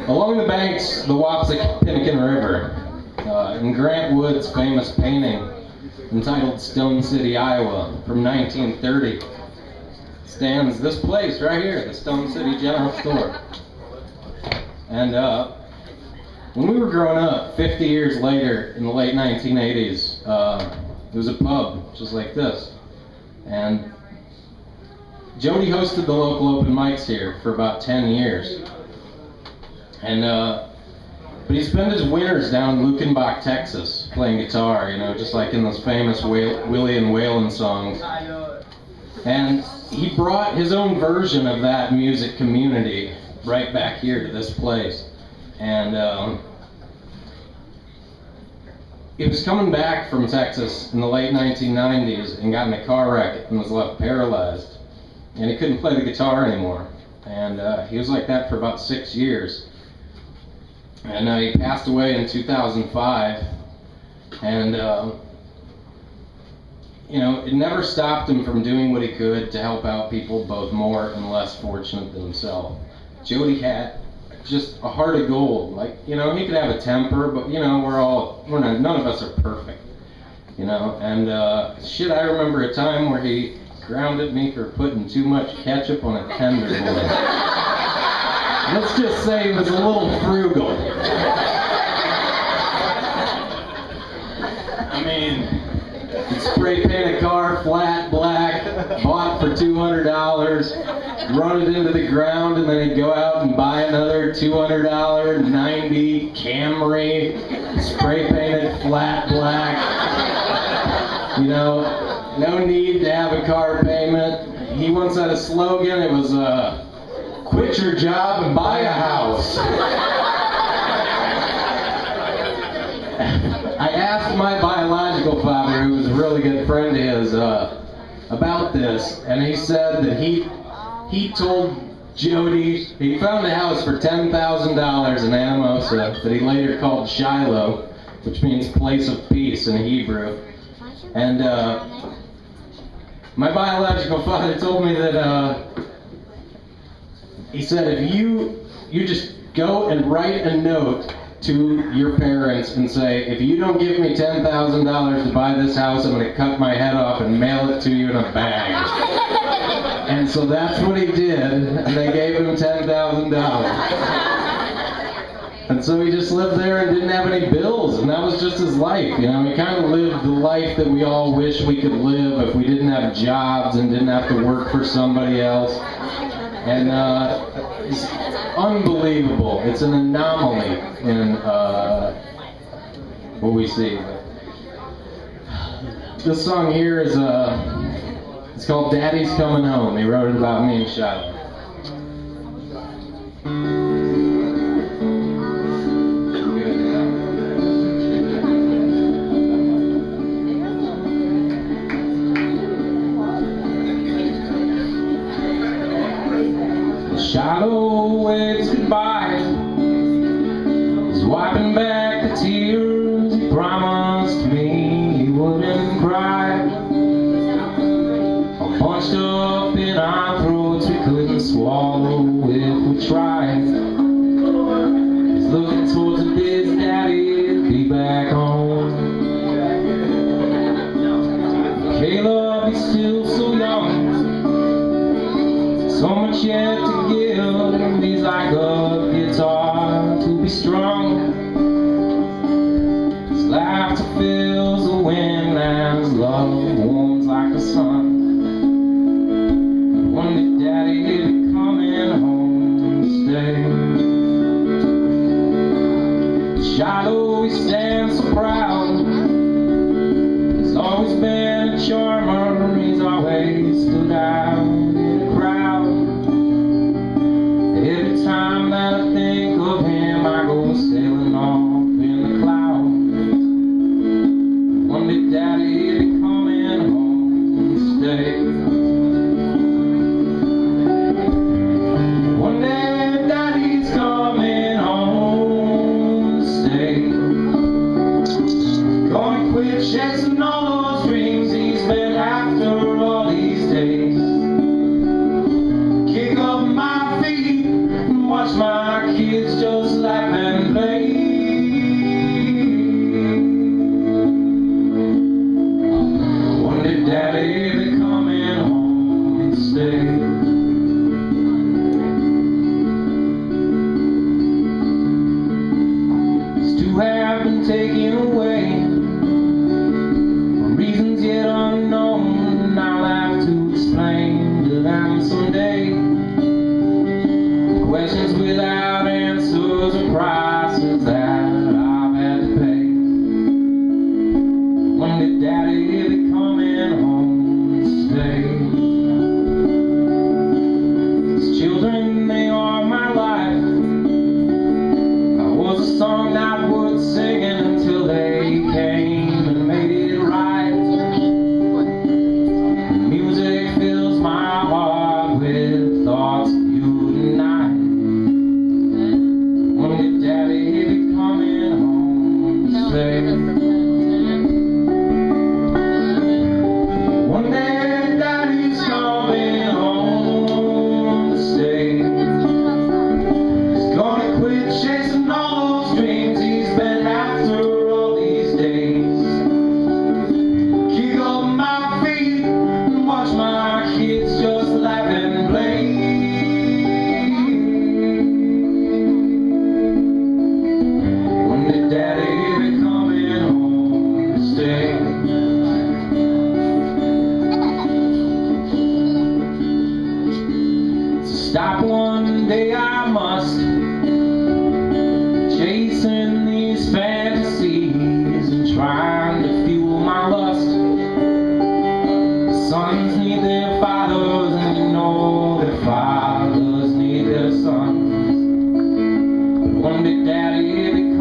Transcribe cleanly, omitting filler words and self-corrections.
Along the banks of the Wapsipinicon River, in Grant Wood's famous painting entitled Stone City, Iowa, from 1930, stands this place right here, the Stone City General Store. And when we were growing up, 50 years later, in the late 1980s, it was a pub just like this. And Jody hosted the local open mics here for about 10 years. And but he spent his winters down in Lukenbach, Texas, playing guitar, you know, just like in those famous Willie and Waylon songs. And he brought his own version of that music community right back here to this place. And he was coming back from Texas in the late 1990s and got in a car wreck and was left paralyzed. And he couldn't play the guitar anymore. And he was like that for about 6 years. And he passed away in 2005. And, you know, it never stopped him from doing what he could to help out people both more and less fortunate than himself. Jody had just a heart of gold. Like, you know, he could have a temper, but, you know, none of us are perfect, you know. And shit, I remember a time where he grounded me for putting too much ketchup on a tenderloin. Let's just say he was a little frugal. I mean, he'd spray paint a car flat black, bought for $200, run it into the ground, and then he'd go out and buy another $200 90 Camry, spray paint it flat black. You know, no need to have a car payment. He once had a slogan, it was, quit your job and buy a house. I asked my biological father, who was a really good friend of his, about this, and he said that he told Jody, he found a house for $10,000 in Anamosa that he later called Shiloh, which means place of peace in Hebrew. And my biological father told me that he said, if you just go and write a note to your parents and say, if you don't give me $10,000 to buy this house, I'm going to cut my head off and mail it to you in a bag. And so that's what he did, and they gave him $10,000. And so he just lived there and didn't have any bills, and that was just his life. You know, he kind of lived the life that we all wish we could live if we didn't have jobs and didn't have to work for somebody else. And it's unbelievable. It's an anomaly in what we see. This song here is it's called Daddy's Coming Home. He wrote it about me and Shiloh. Shiloh waves goodbye. He's wiping back the tears. He promised me he wouldn't cry. All bunched up in our throats, we couldn't swallow if we tried. He's looking towards his daddy to be back home. Caleb, he's still so young. So much yet to give, he's like a guitar to be strung. His laughter fills the wind and his love warms like the sun. But one day Daddy'll be coming home to stay. Shiloh, he stands so proud. He's always been a charmer, he's always stood out in the crowd. Every time that I think of him, I go sailing off in the clouds. One day Daddy'll be coming home to stay. One day Daddy's coming home to stay. Gonna quit chasing all those dreams he's been after all these days. Kick up my feet and watch my kids kids just laugh and play. One day Daddy be coming home to stay. Have been taken away for reasons yet unknown, and I'll have to explain to them someday. Questions without answers and prices that I've had to pay. One day Daddy will be coming home to stay. These children, they are my life. I was a song that would singing until they came and made it right. The music fills my heart with thoughts of you tonight. One day Daddy will be coming home to stay. One day Daddy's coming home to stay. He's gonna quit chasing all those dreams he's been after all these days. Kick up my feet and watch my kids just laugh and play. One day Daddy will be coming home to stay. So stop one day I must, chasing these fantasies and trying to fuel my lust. Sons need their fathers, and you know that fathers need their sons. But one day Daddy will be